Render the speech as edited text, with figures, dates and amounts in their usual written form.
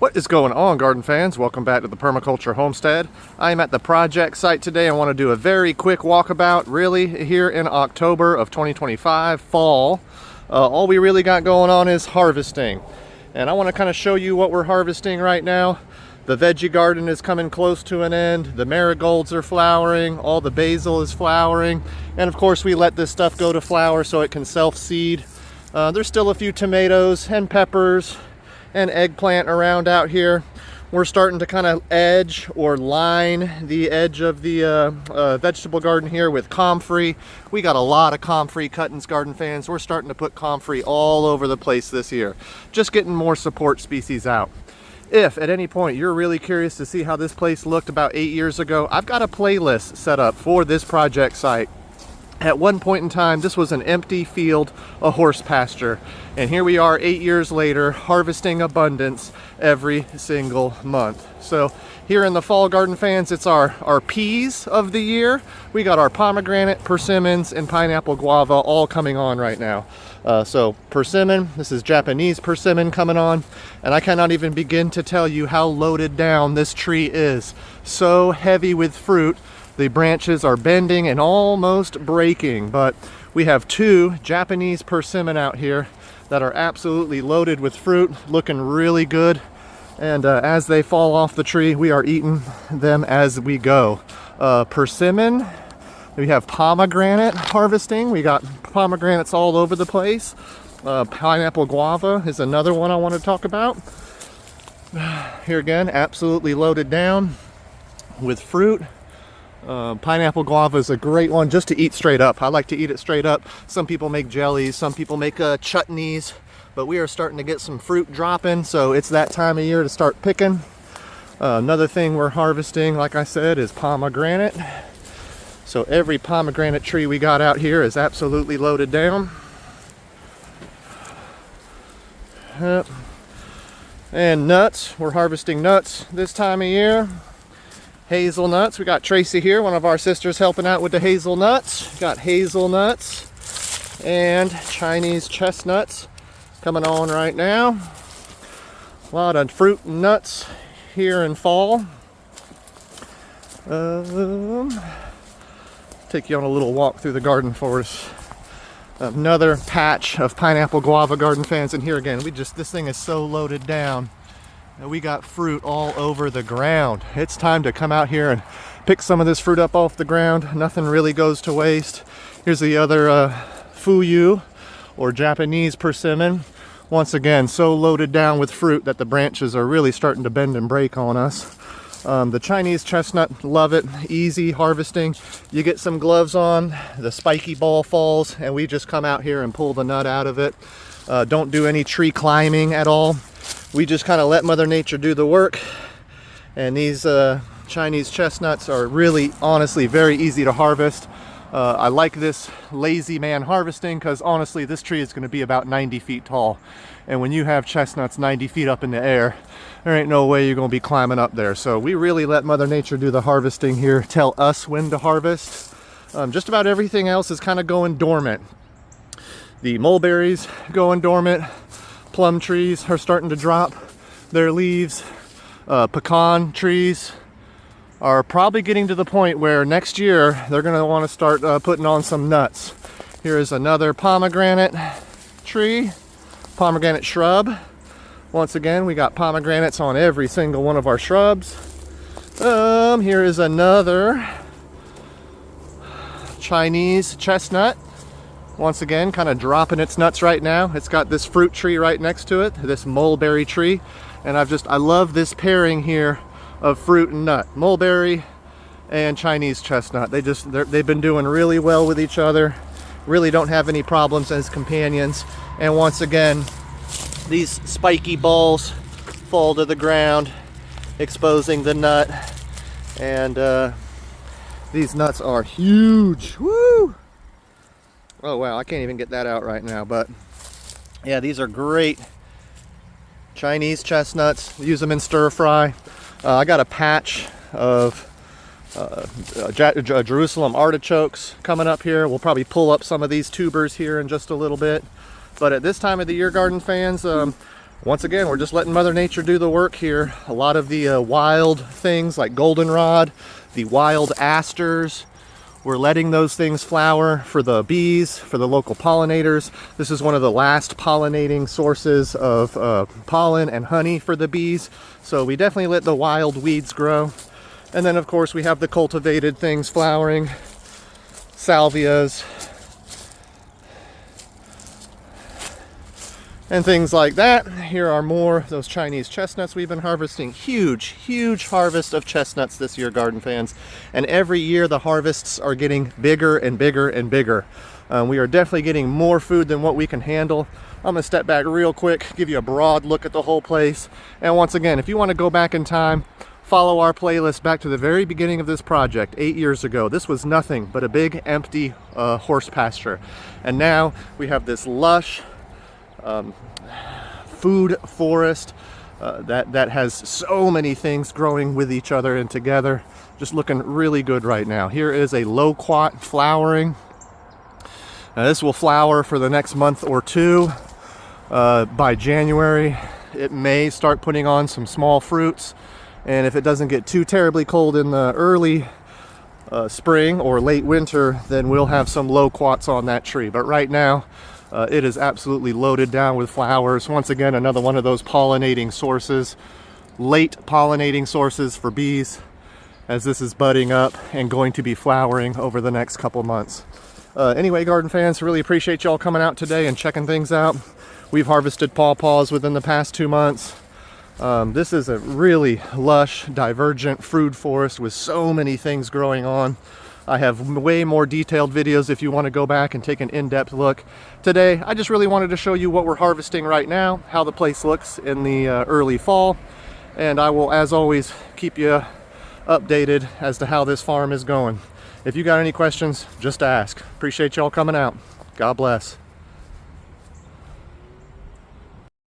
What is going on, garden fans? Welcome back to the Permaculture Homestead. I am at the project site today. I want to do a very quick walkabout, really, here in October of 2025, fall. All we really got going on is harvesting. And I want to kind of show you what we're harvesting right now. The veggie garden is coming close to an end. The marigolds are flowering. All the basil is flowering. And of course, we let this stuff go to flower so it can self-seed. There's still a few tomatoes and peppers and eggplant around out here. We're starting to kind of edge or line the edge of the vegetable garden here with comfrey. We got a lot of comfrey cuttings, garden fans. We're starting to put comfrey all over the place this year. Just getting more support species out. If at any point you're really curious to see how this place looked about 8 years ago, I've got a playlist set up for this project site. At one point in time, this was an empty field, a horse pasture. And here we are 8 years later, harvesting abundance every single month. So here in the fall, garden fans, it's our peas of the year. We got our pomegranate, persimmons, and pineapple guava all coming on right now. So persimmon, this is Japanese persimmon coming on. And I cannot even begin to tell you how loaded down this tree is. So heavy with fruit. The branches are bending and almost breaking, but we have two Japanese persimmon out here that are absolutely loaded with fruit, looking really good. And as they fall off the tree, we are eating them as we go. Persimmon, we have pomegranate harvesting. We got pomegranates all over the place. Pineapple guava is another one I want to talk about. Here again, absolutely loaded down with fruit. Pineapple guava is a great one just to eat straight up. I like to eat it straight up. Some people make jellies, some people make chutneys, but we are starting to get some fruit dropping, so it's that time of year to start picking. Another thing we're harvesting, like I said, is pomegranate. So every pomegranate tree we got out here is absolutely loaded down. Yep. And nuts, we're harvesting nuts this time of year. Hazelnuts, we got Tracy here, one of our sisters, helping out with the hazelnuts. Got hazelnuts and Chinese chestnuts coming on right now. A lot of fruit and nuts here in fall. Take you on a little walk through the garden for us. Another patch of pineapple guava, garden fans, and here again, this thing is so loaded down. We got fruit all over the ground. It's time to come out here and pick some of this fruit up off the ground. Nothing really goes to waste. Here's the other fuyu, or Japanese persimmon. Once again, so loaded down with fruit that the branches are really starting to bend and break on us. The Chinese chestnut, love it. Easy harvesting. You get some gloves on, the spiky ball falls, and we just come out here and pull the nut out of it. Don't do any tree climbing at all. We just kind of let Mother Nature do the work. And these Chinese chestnuts are really, honestly, very easy to harvest. I like this lazy man harvesting because honestly, this tree is going to be about 90 feet tall. And when you have chestnuts 90 feet up in the air, there ain't no way you're going to be climbing up there. So we really let Mother Nature do the harvesting here, tell us when to harvest. Just about everything else is kind of going dormant. The mulberries going dormant. Plum trees are starting to drop their leaves. Pecan trees are probably getting to the point where next year they're going to want to start putting on some nuts. Here is another pomegranate tree, pomegranate shrub. Once again, we got pomegranates on every single one of our shrubs. Here is another Chinese chestnut. Once again, kind of dropping its nuts right now. It's got this fruit tree right next to it, this mulberry tree. And I love this pairing here of fruit and nut. Mulberry and Chinese chestnut. They've been doing really well with each other. Really don't have any problems as companions. And once again, these spiky balls fall to the ground, exposing the nut. And these nuts are huge. Woo! Oh wow, I can't even get that out right now, but yeah, these are great Chinese chestnuts. Use them in stir fry. I got a patch of Jerusalem artichokes coming up here. We'll probably pull up some of these tubers here in just a little bit. But at this time of the year, garden fans, Once again, we're just letting Mother Nature do the work here. A lot of the wild things like goldenrod, the wild asters, we're letting those things flower for the bees, for the local pollinators. This is one of the last pollinating sources of pollen and honey for the bees. So we definitely let the wild weeds grow. And then of course we have the cultivated things flowering, salvias, and things like that. Here are more of those Chinese chestnuts we've been harvesting. Huge harvest of chestnuts this year, garden fans. And every year the harvests are getting bigger and bigger and bigger. We are definitely getting more food than what we can handle. I'm gonna step back real quick, give you a broad look at the whole place. And once again, if you want to go back in time, follow our playlist back to the very beginning of this project 8 years ago. This was nothing but a big empty horse pasture. And now we have this lush food forest that has so many things growing with each other and together. Just looking really good right now. Here is a loquat flowering. This will flower for the next month or two. By January, it may start putting on some small fruits. And if it doesn't get too terribly cold in the early spring or late winter, then we'll have some loquats on that tree. But right now, it is absolutely loaded down with flowers. Once again, another one of those pollinating sources, late pollinating sources for bees, as this is budding up and going to be flowering over the next couple months. Anyway, garden fans, really appreciate y'all coming out today and checking things out. We've harvested pawpaws within the past 2 months. This is a really lush, divergent fruit forest with so many things growing on. I have way more detailed videos if you want to go back and take an in-depth look. Today, I just really wanted to show you what we're harvesting right now, how the place looks in the early fall, and I will, as always, keep you updated as to how this farm is going. If you got any questions, just ask. Appreciate y'all coming out. God bless.